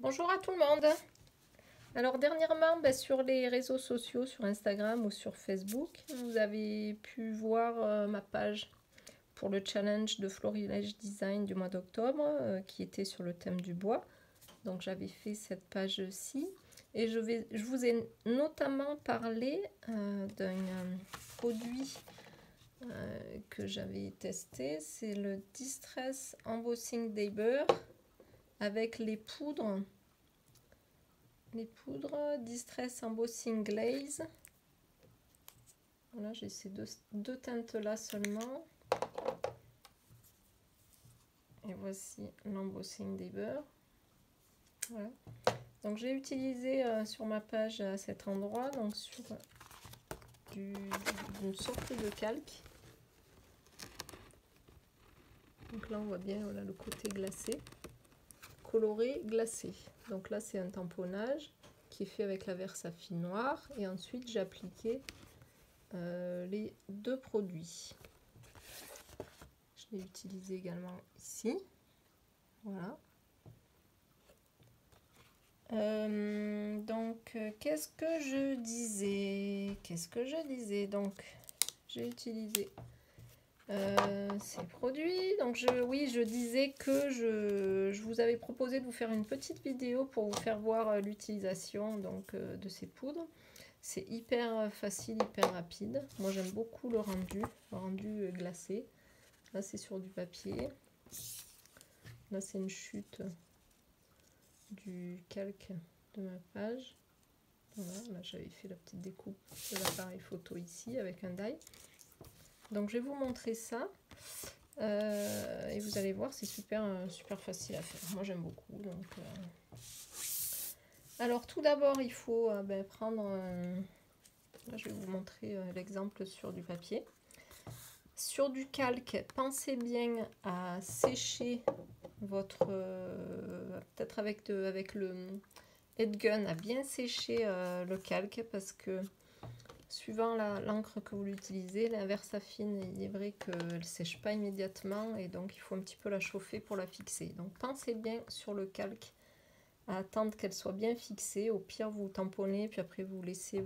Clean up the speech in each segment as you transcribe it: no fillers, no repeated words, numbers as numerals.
Bonjour à tout le monde. Alors dernièrement, sur les réseaux sociaux, sur Instagram ou sur Facebook, vous avez pu voir ma page pour le challenge de Florilège Design du mois d'octobre qui était sur le thème du bois. Donc j'avais fait cette page-ci et je vous ai notamment parlé d'un produit que j'avais testé. C'est le Distress Embossing Daber avec les poudres Distress Embossing Glaze. Voilà, j'ai ces deux teintes là seulement. Et voici l'embossing des beurres. Voilà. Donc j'ai utilisé sur ma page à cet endroit, donc sur une sorte de calque. Donc là on voit bien voilà, le côté glacé, coloré, glacé. Donc là c'est un tamponnage qui est fait avec la Versafine noire et ensuite j'ai appliqué les deux produits. Je l'ai utilisé également ici. Voilà. Qu'est-ce que je disais? Donc, j'ai utilisé ces produits. Donc, je disais que je vous avais proposé de vous faire une petite vidéo pour vous faire voir l'utilisation de ces poudres. C'est hyper facile, hyper rapide. Moi, j'aime beaucoup le rendu glacé. Là, c'est sur du papier. Là, c'est une chute du calque de ma page. Voilà, là j'avais fait la petite découpe de l'appareil photo ici avec un die. Donc je vais vous montrer ça et vous allez voir, c'est super facile à faire. Moi j'aime beaucoup. Alors tout d'abord il faut prendre. Là je vais vous montrer l'exemple sur du papier. Sur du calque, pensez bien à sécher votre peut-être avec le headgun, à bien sécher le calque parce que suivant l'encre que vous l'utilisez, la Versafine, il est vrai qu'elle ne sèche pas immédiatement et donc il faut un petit peu la chauffer pour la fixer. Donc pensez bien sur le calque à attendre qu'elle soit bien fixée. Au pire vous tamponnez puis après vous laissez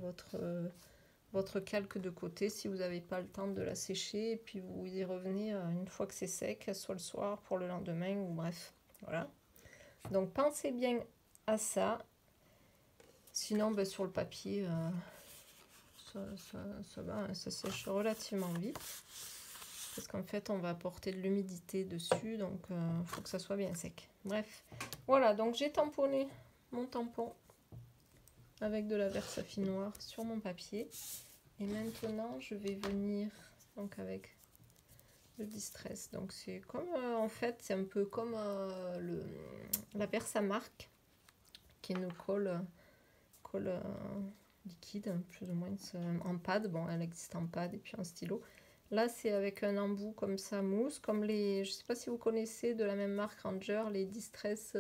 votre calque de côté si vous n'avez pas le temps de la sécher et puis vous y revenez une fois que c'est sec, soit le soir pour le lendemain ou bref. Voilà. Donc pensez bien à ça. Sinon sur le papier ça sèche relativement vite parce qu'en fait on va apporter de l'humidité dessus, donc il faut que ça soit bien sec. Bref, voilà, donc j'ai tamponné mon tampon avec de la Versafine noire sur mon papier et maintenant je vais venir donc avec le Distress. Donc c'est comme en fait c'est un peu comme la Versamark qui est une colle liquide, plus ou moins en pad. Bon, elle existe en pad et puis en stylo. Là, c'est avec un embout comme ça, mousse, comme je sais pas si vous connaissez de la même marque Ranger, les Distress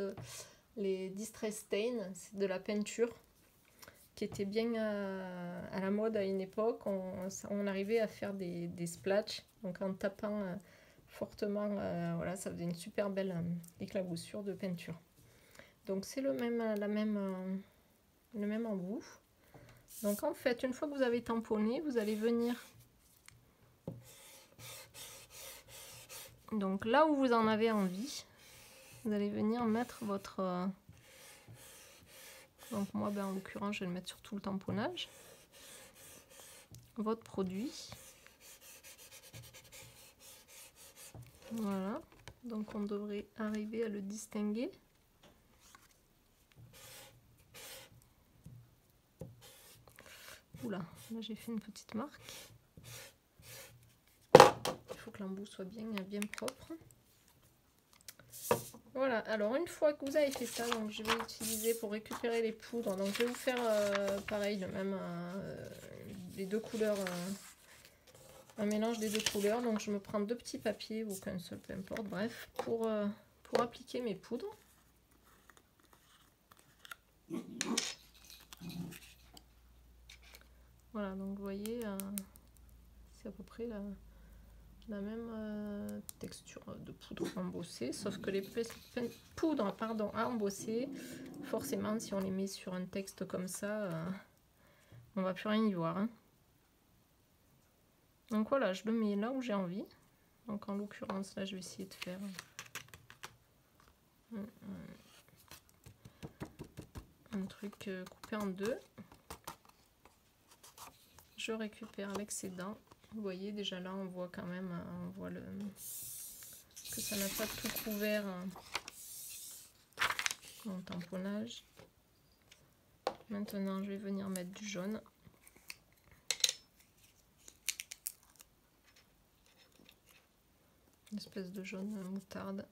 Stain, c'est de la peinture qui était bien à la mode à une époque. On arrivait à faire des splatchs, donc en tapant fortement, voilà, ça faisait une super belle éclaboussure de peinture. Donc c'est le même embout. Donc en fait, une fois que vous avez tamponné, vous allez venir donc là où vous en avez envie, vous allez venir mettre votre donc moi en l'occurrence je vais le mettre sur tout le tamponnage, votre produit. Voilà, donc on devrait arriver à le distinguer. Oula, là j'ai fait une petite marque. Il faut que l'embout soit bien propre. Voilà, alors une fois que vous avez fait ça, donc je vais utiliser pour récupérer les poudres. Donc je vais vous faire pareil, le même les deux couleurs, un mélange des deux couleurs. Donc je me prends deux petits papiers ou qu'un seul, peu importe, bref, pour appliquer mes poudres. Voilà, donc vous voyez, c'est à peu près la même texture de poudre embossée, sauf que les poudres à embosser Forcément, si on les met sur un texte comme ça, on va plus rien y voir. Hein. Donc voilà, je le mets là où j'ai envie. Donc en l'occurrence, là, je vais essayer de faire un truc coupé en deux. Je récupère l'excédent. Vous voyez, déjà là, on voit quand même, on voit que ça n'a pas tout couvert mon tamponnage. Maintenant, je vais venir mettre du jaune. Une espèce de jaune moutarde.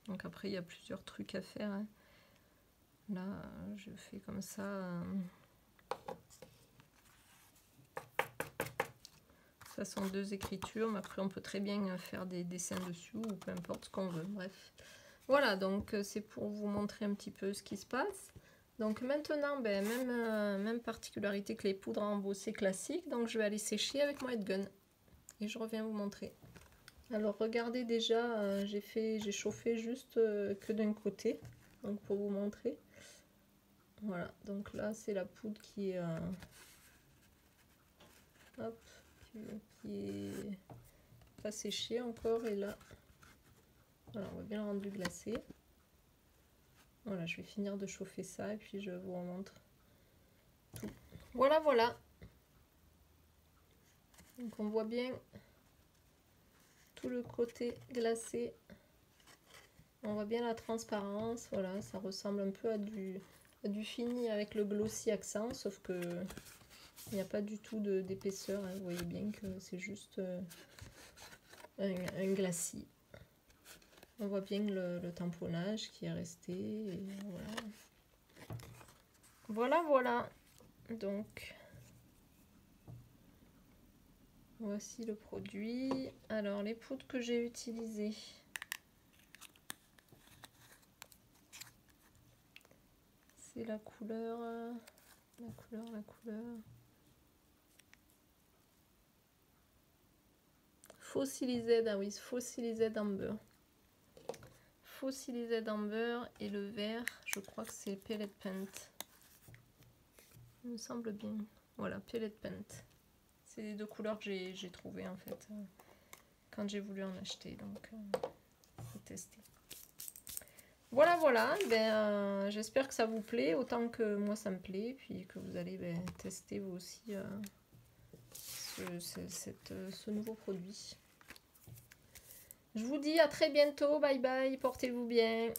Donc après, il y a plusieurs trucs à faire. Hein. Là, je fais comme ça. Ça sont deux écritures, mais après, on peut très bien faire des dessins dessus ou peu importe ce qu'on veut. Bref. Voilà, donc c'est pour vous montrer un petit peu ce qui se passe. Donc maintenant, ben, même particularité que les poudres à embosser classiques. Donc je vais aller sécher avec mon head gun. Et je reviens vous montrer. Alors regardez déjà, j'ai chauffé juste que d'un côté. Donc pour vous montrer. Voilà, donc là c'est la poudre qui est... hop, qui est pas séchée encore. Et là, voilà, on voit bien le rendu glacé. Voilà, je vais finir de chauffer ça et puis je vous remontre tout. Voilà, voilà. Donc on voit bien tout le côté glacé. On voit bien la transparence. Voilà, ça ressemble un peu à du fini avec le glossy accent, sauf que il n'y a pas du tout d'épaisseur. Hein. Vous voyez bien que c'est juste un glacis. On voit bien le tamponnage qui est resté. Et voilà. Voilà, voilà. Donc, voici le produit. Alors, les poudres que j'ai utilisées. C'est la couleur. La couleur. Fossilised, ah oui, Fossilised Amber. Fossilised Amber et le vert, je crois que c'est Pellet Paint. Il me semble bien. Voilà, Pellet Paint. C'est les deux couleurs que j'ai trouvées en fait quand j'ai voulu en acheter, donc faut tester. Voilà, voilà. Ben, j'espère que ça vous plaît autant que moi ça me plaît, puis que vous allez tester vous aussi ce nouveau produit. Je vous dis à très bientôt, bye bye, portez-vous bien.